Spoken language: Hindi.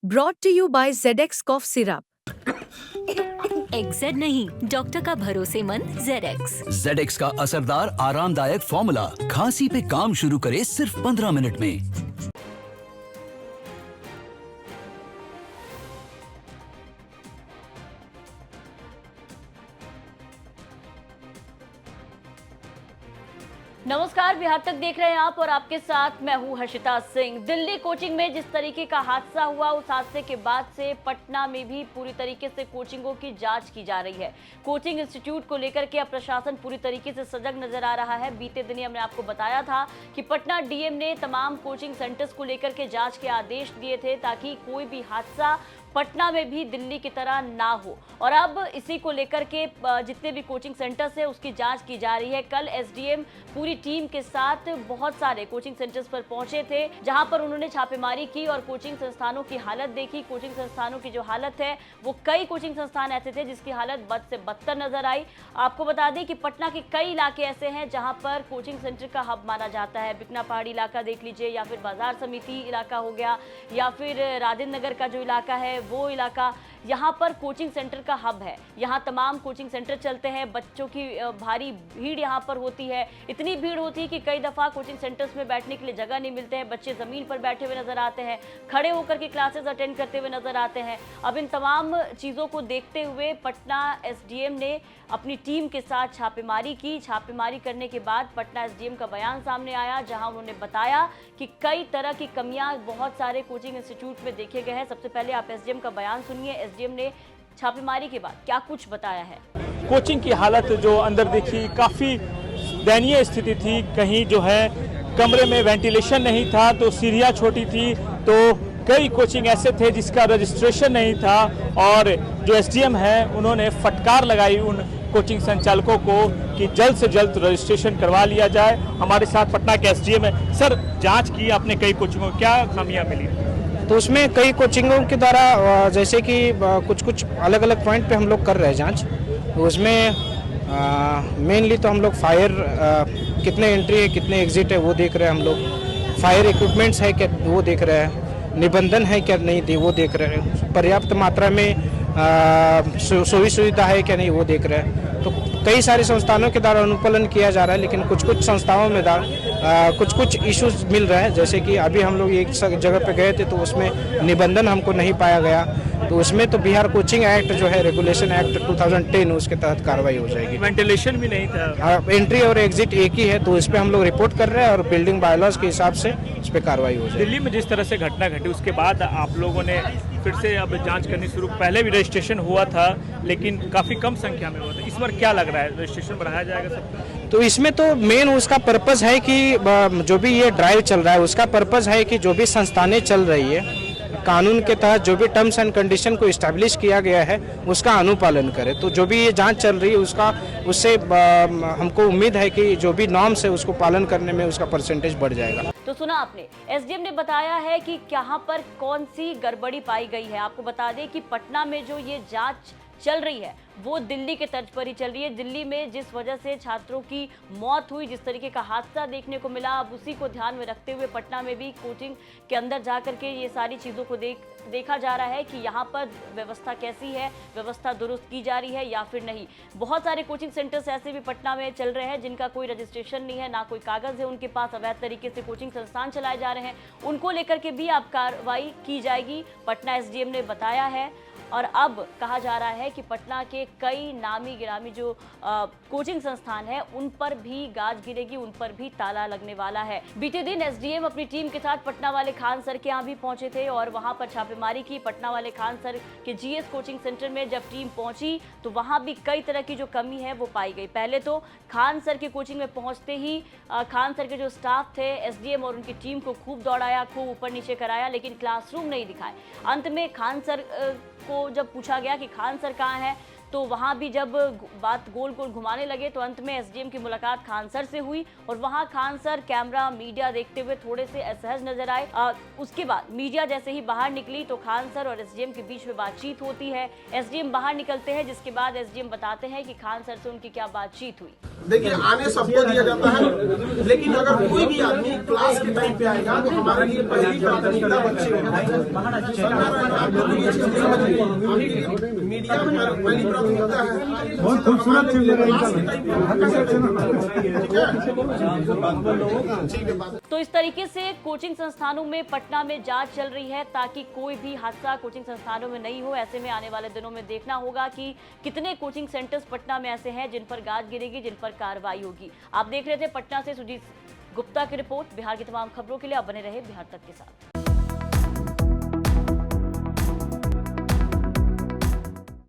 Brought to you by ZX Cough Syrup. XZ नहीं, डॉक्टर का भरोसेमंद ZX। ZX का असरदार आरामदायक फॉर्मूला खांसी पे काम शुरू करे सिर्फ 15 मिनट में। नमस्कार, बिहार तक देख रहे हैं आप और आपके साथ मैं हूं हर्षिता सिंह। दिल्ली कोचिंग में जिस तरीके का हादसा हुआ, उस हादसे के बाद से पटना में भी पूरी तरीके से कोचिंगों की जांच की जा रही है। कोचिंग इंस्टीट्यूट को लेकर के अब प्रशासन पूरी तरीके से सजग नजर आ रहा है। बीते दिन हमने आपको बताया था कि पटना डीएम ने तमाम कोचिंग सेंटर्स को लेकर के जाँच के आदेश दिए थे ताकि कोई भी हादसा पटना में भी दिल्ली की तरह ना हो। और अब इसी को लेकर के जितने भी कोचिंग सेंटर्स है उसकी जांच की जा रही है। कल एसडीएम पूरी टीम के साथ बहुत सारे कोचिंग सेंटर्स पर पहुंचे थे, जहां पर उन्होंने छापेमारी की और कोचिंग संस्थानों की हालत देखी। कोचिंग संस्थानों की जो हालत है वो कई कोचिंग संस्थान ऐसे थे जिसकी हालत बद से बदतर नजर आई। आपको बता दें कि पटना के कई इलाके ऐसे हैं जहाँ पर कोचिंग सेंटर का हब माना जाता है। बिकना पहाड़ी इलाका देख लीजिए, या फिर बाजार समिति इलाका हो गया, या फिर राजेंद्र नगर का जो इलाका है वो इलाका, यहाँ पर कोचिंग सेंटर का हब है। यहाँ तमाम कोचिंग सेंटर चलते हैं। बच्चों की भारी भीड़ यहाँ पर होती है। इतनी भीड़ होती है कि कई दफ़ा कोचिंग सेंटर्स में बैठने के लिए जगह नहीं मिलते हैं। बच्चे ज़मीन पर बैठे हुए नजर आते हैं, खड़े होकर के क्लासेस अटेंड करते हुए नजर आते हैं। अब इन तमाम चीज़ों को देखते हुए पटना एसडीएम ने अपनी टीम के साथ छापेमारी की। छापेमारी करने के बाद पटना एसडीएम का बयान सामने आया, जहां उन्होंने बताया कि कई तरह की कमियां बहुत सारे कोचिंग इंस्टीट्यूट में देखे गए हैं। सबसे पहले आप एसडीएम का बयान सुनिए। एसडीएम ने छापेमारी के बाद क्या कुछ बताया है। कोचिंग की हालत जो अंदर देखी, काफी दयनीय स्थिति थी। कहीं जो है कमरे में वेंटिलेशन नहीं था, तो सीढ़ियां छोटी थी, तो कई कोचिंग ऐसे थे जिसका रजिस्ट्रेशन नहीं था। और जो एसडीएम है उन्होंने फटकार लगाई उन कोचिंग संचालकों को कि जल्द से जल्द रजिस्ट्रेशन करवा लिया जाए। हमारे साथ पटना के एसडीएम है। सर, जांच की आपने कई कोचिंगों, क्या खामियां मिली? तो उसमें कई कोचिंगों के द्वारा जैसे कि कुछ कुछ अलग अलग पॉइंट पे हम लोग कर रहे हैं जांच। तो उसमें मेनली तो हम लोग फायर कितने एंट्री है कितने एग्जिट है वो देख रहे हैं। हम लोग फायर इक्विपमेंट्स है क्या वो देख रहे हैं, निबंधन है क्या नहीं वो देख रहे हैं, पर्याप्त मात्रा में सुविधा है क्या नहीं वो देख रहे हैं। तो कई सारे संस्थानों के द्वारा अनुपालन किया जा रहा है, लेकिन कुछ कुछ संस्थाओं में कुछ कुछ इश्यूज मिल रहा है। जैसे कि अभी हम लोग एक जगह पे गए थे तो उसमें निबंधन हमको नहीं पाया गया, तो उसमें तो बिहार कोचिंग एक्ट जो है रेगुलेशन एक्ट 2010 उसके तहत कार्रवाई हो जाएगी। वेंटिलेशन भी नहीं था, एंट्री और एग्जिट एक ही है, तो इस पर हम लोग रिपोर्ट कर रहे हैं और बिल्डिंग बायलॉज के हिसाब से इस पर कार्रवाई हो जाएगी। दिल्ली में जिस तरह से घटना घटी उसके बाद आप लोगों ने फिर से अब जांच करनी शुरू, पहले भी रजिस्ट्रेशन हुआ था लेकिन काफी कम संख्या में हुआ था। इस बार क्या लग रहा है, रजिस्ट्रेशन बढ़ाया जाएगा सबका? तो इसमें तो मेन उसका पर्पस है कि जो भी ये ड्राइव चल रहा है उसका पर्पस है कि जो भी संस्थानें चल रही है कानून के तहत जो भी टर्म्स एंड कंडीशन को इस्टेब्लिश किया गया है उसका अनुपालन करे। तो जो भी ये जांच चल रही है उससे हमको उम्मीद है कि जो भी नॉर्म्स है उसको पालन करने में उसका परसेंटेज बढ़ जाएगा। तो सुना आपने, एसडीएम ने बताया है कि कहां पर कौन सी गड़बड़ी पाई गई है। आपको बता दें कि पटना में जो ये जांच चल रही है वो दिल्ली के तर्ज पर ही चल रही है। दिल्ली में जिस वजह से छात्रों की मौत हुई, जिस तरीके का हादसा देखने को मिला, अब उसी को ध्यान में रखते हुए पटना में भी कोचिंग के अंदर जाकर के ये सारी चीज़ों को देखा जा रहा है कि यहाँ पर व्यवस्था कैसी है, व्यवस्था दुरुस्त की जा रही है या फिर नहीं। बहुत सारे कोचिंग सेंटर्स ऐसे भी पटना में चल रहे हैं जिनका कोई रजिस्ट्रेशन नहीं है, ना कोई कागज़ है उनके पास, अवैध तरीके से कोचिंग संस्थान चलाए जा रहे हैं। उनको लेकर के भी अब कार्रवाई की जाएगी, पटना एसडीएम ने बताया है। और अब कहा जा रहा है कि पटना के कई नामी गिरामी जो कोचिंग संस्थान है उन पर भी गाज गिरेगी, उन पर भी ताला लगने वाला है। बीते दिन एसडीएम अपनी टीम के साथ पटना वाले खान सर के यहाँ भी पहुंचे थे और वहां पर छापेमारी की। पटना वाले खान सर के जीएस कोचिंग सेंटर में जब टीम पहुंची तो वहां भी कई तरह की जो कमी है वो पाई गई। पहले तो खान सर के कोचिंग में पहुंचते ही खान सर के जो स्टाफ थे, एसडीएम और उनकी टीम को खूब दौड़ाया, खूब ऊपर नीचे कराया, लेकिन क्लासरूम नहीं दिखाए। अंत में खान सर को जब पूछा गया कि खान सर कहाँ हैं, तो वहां भी जब बात गोल गोल घुमाने लगे तो अंत में एसडीएम की मुलाकात खान सर से हुई और वहां खान सर कैमरा मीडिया देखते हुए थोड़े से असहज नजर आए। उसके बाद मीडिया जैसे ही बाहर निकली तो खान सर और एसडीएम के बीच में बातचीत होती है। एसडीएम बाहर निकलते हैं, जिसके बाद एसडीएम बताते हैं कि खान सर से उनकी क्या बातचीत हुई। देखिए, आने सबको दिया जाता है, लेकिन अगर कोई भी आदमी क्लास के टाइम पे आएगा तो हमारे लिए पहली प्राथमिकता बच्चे मीडिया में पहली प्राथमिकता है। बहुत खूबसूरत तो इस तरीके से कोचिंग संस्थानों में पटना में जांच चल रही है ताकि कोई भी हादसा कोचिंग संस्थानों में नहीं हो। ऐसे में आने वाले दिनों में देखना होगा कि कितने कोचिंग सेंटर्स पटना में ऐसे हैं जिन पर गाज गिरेगी, जिन पर कार्रवाई होगी। आप देख रहे थे पटना से सुजीत गुप्ता की रिपोर्ट। बिहार की तमाम खबरों के लिए आप बने रहे बिहार तक के साथ।